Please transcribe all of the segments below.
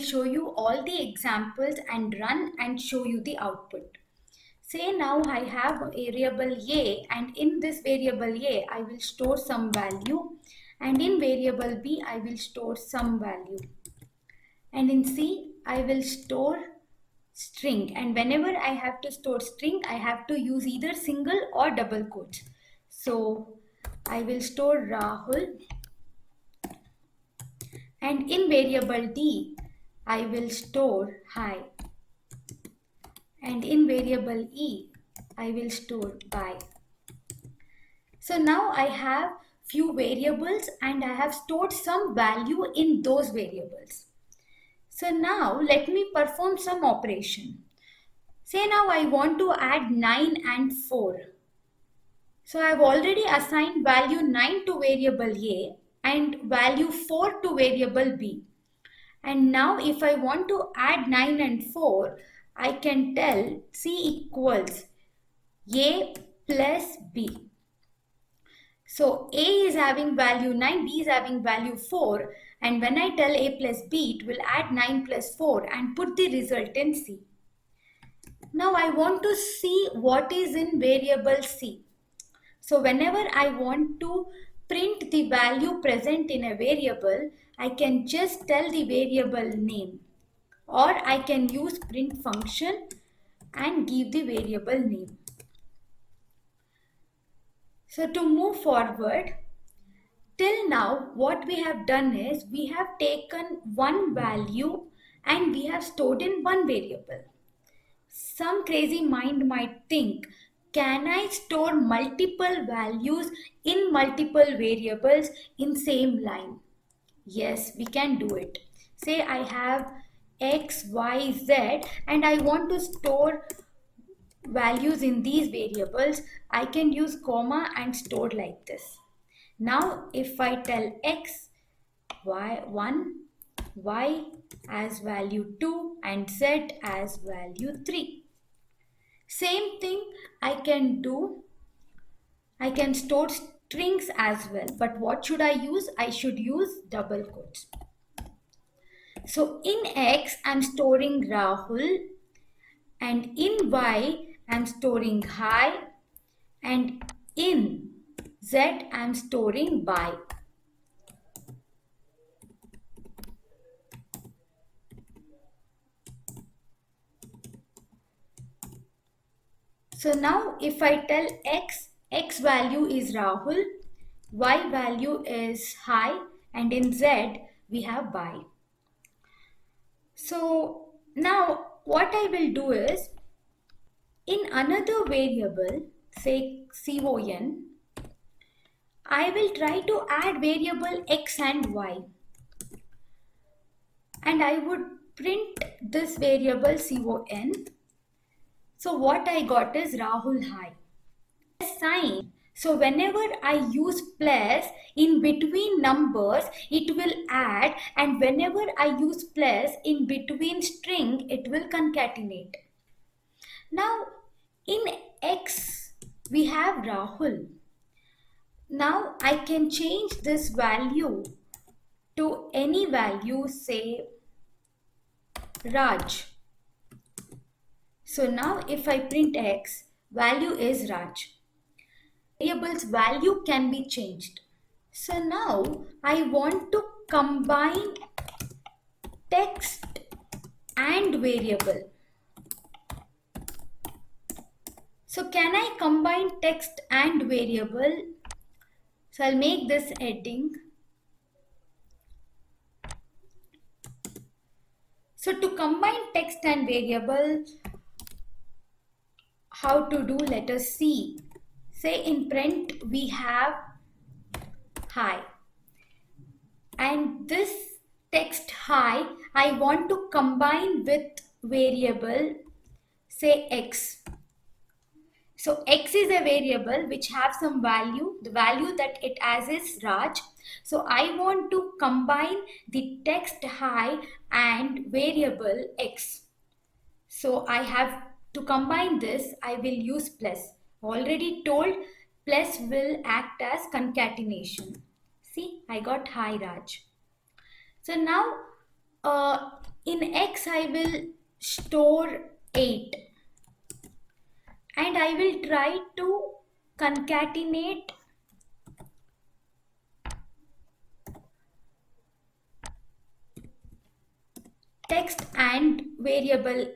show you all the examples and run and show you the output. Say now I have a variable A, and in this variable A I will store some value, and in variable B I will store some value, and in C I will store string, and whenever I have to store string I have to use either single or double quotes. So I will store Rahul, and in variable D I will store hi, and in variable E I will store by. So now I have few variables and I have stored some value in those variables. So now let me perform some operation. Say now I want to add 9 and 4. So I have already assigned value 9 to variable A and value 4 to variable B. And now if I want to add 9 and 4, I can tell C equals A plus B. So A is having value 9, B is having value 4, and when I tell A plus B, it will add 9 plus 4 and put the result in C. Now I want to see what is in variable C. So whenever I want to print the value present in a variable, I can just tell the variable name, or I can use print function and give the variable name. So to move forward, till now what we have done is we have taken one value and we have stored in one variable. Some crazy mind might think, can I store multiple values in multiple variables in same line? Yes, we can do it. Say I have x, y, z and I want to store values in these variables. I can use comma and store like this. Now if I tell x, y1, y as value 2 and z as value 3. Same thing I can do. I can store strings as well. But what should I use? I should use double quotes. So in x I'm storing Rahul, and in y I'm storing hi, and in z I'm storing by. So now if I tell x, x value is Rahul, y value is hi, and in z we have by. So now what I will do is, in another variable, say con, I will try to add variable x and y, and I would print this variable con. So what I got is Rahul hi. Sign. So whenever I use plus in between numbers, it will add, and whenever I use plus in between string, it will concatenate. Now in x, we have Rahul. Now I can change this value to any value, say Raj. So now if I print x, value is Raj. Variable's value can be changed. So now I want to combine text and variable. So can I combine text and variable? So I'll make this heading. So to combine text and variable, how to do, let us see. Say in print we have hi, and this text hi I want to combine with variable, say x. So x is a variable which has some value. The value that it has is Raj. So I want to combine the text hi and variable x. So I have to combine this. I will use plus. Already told plus will act as concatenation. See, I got hi Raj. So now in x I will store 8, and I will try to concatenate text and variable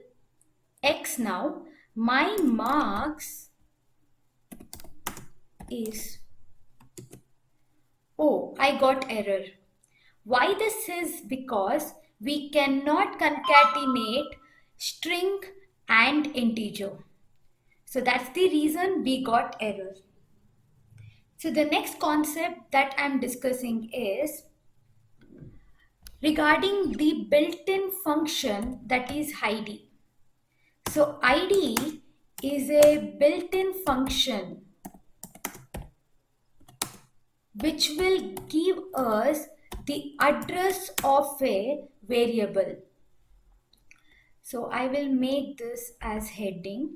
x. Now my marks is, oh, I got error. Why this is? Because we cannot concatenate string and integer. So that's the reason we got error. So the next concept that I'm discussing is regarding the built-in function, that is ID. So ID is a built-in function which will give us the address of a variable. So I will make this as heading.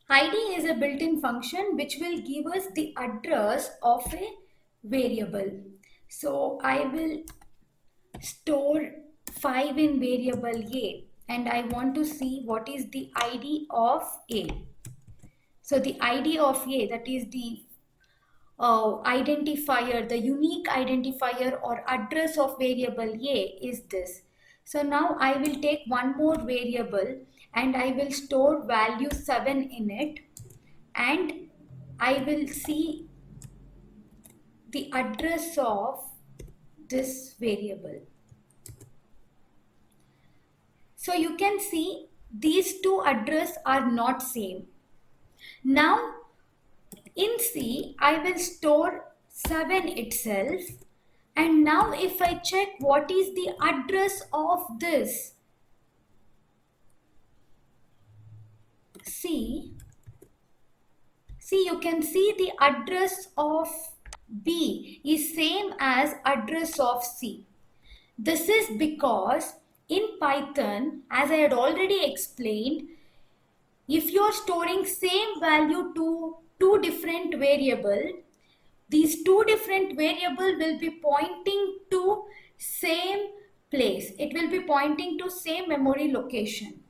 ID is a built-in function which will give us the address of a variable. So I will store 5 in variable A, and I want to see what is the ID of A. So the ID of A, that is the identifier, the unique identifier or address of variable A is this. So now I will take one more variable and I will store value 7 in it, and I will see the address of this variable. So you can see these two addresses are not same. Now in C, I will store 7 itself, and now if I check what is the address of this C, you can see the address of B is same as address of C. This is because in Python, as I had already explained, if you are storing same value to two different variables, these two different variables will be pointing to same place. It will be pointing to same memory location.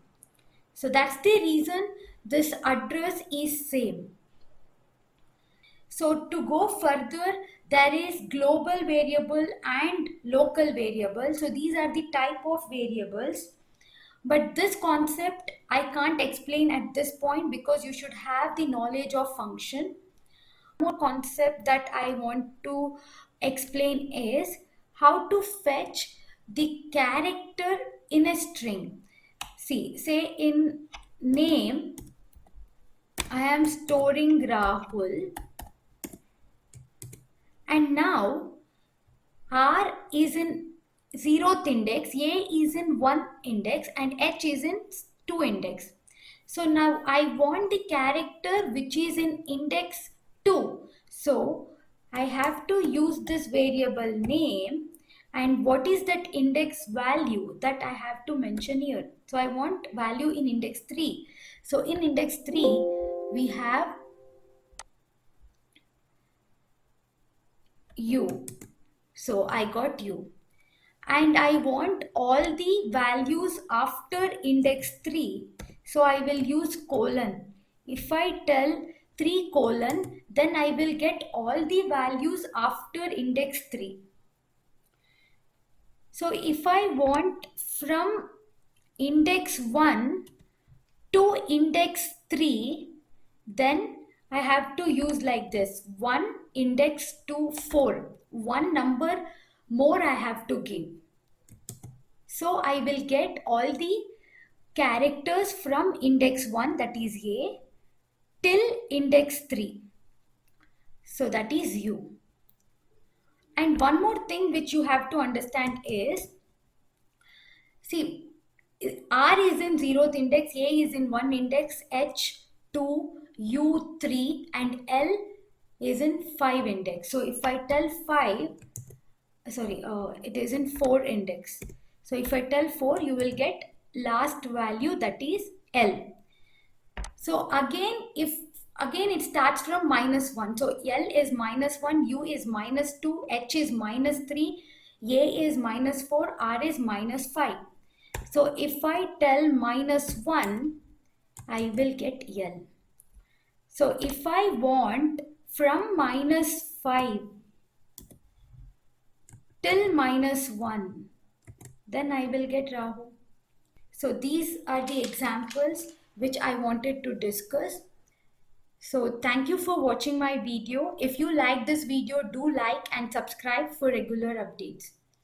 So that's the reason this address is same. So to go further, there is global variable and local variable. So these are the type of variables. But this concept I can't explain at this point because you should have the knowledge of function. More concept that I want to explain is how to fetch the character in a string. See, say in name, I am storing Rahul, and now R is in 0th index, A is in 1 index, and H is in 2 index. So now I want the character which is in index 2. So I have to use this variable name, and what is that index value that I have to mention here. So I want value in index 3. So in index 3 we have U. So I got U. And I want all the values after index 3. So I will use colon. If I tell 3 colon, then I will get all the values after index 3. So if I want from index 1 to index 3, then I have to use like this: 1 index to 4. One number more I have to give. So I will get all the characters from index 1, that is A, till index 3. So that is U. And one more thing which you have to understand is, see, R is in 0th index, A is in 1 index, H 2, U 3, and L is in 5 index. So if I tell 5, it is in 4 index. So if I tell 4, you will get last value, that is L. So again, if again it starts from -1. So L is -1, U is -2, H is -3, A is -4, R is -5. So if I tell -1, I will get L. So if I want from -5 till -1, then I will get Rahu. So these are the examples which I wanted to discuss. So thank you for watching my video. If you like this video, do like and subscribe for regular updates.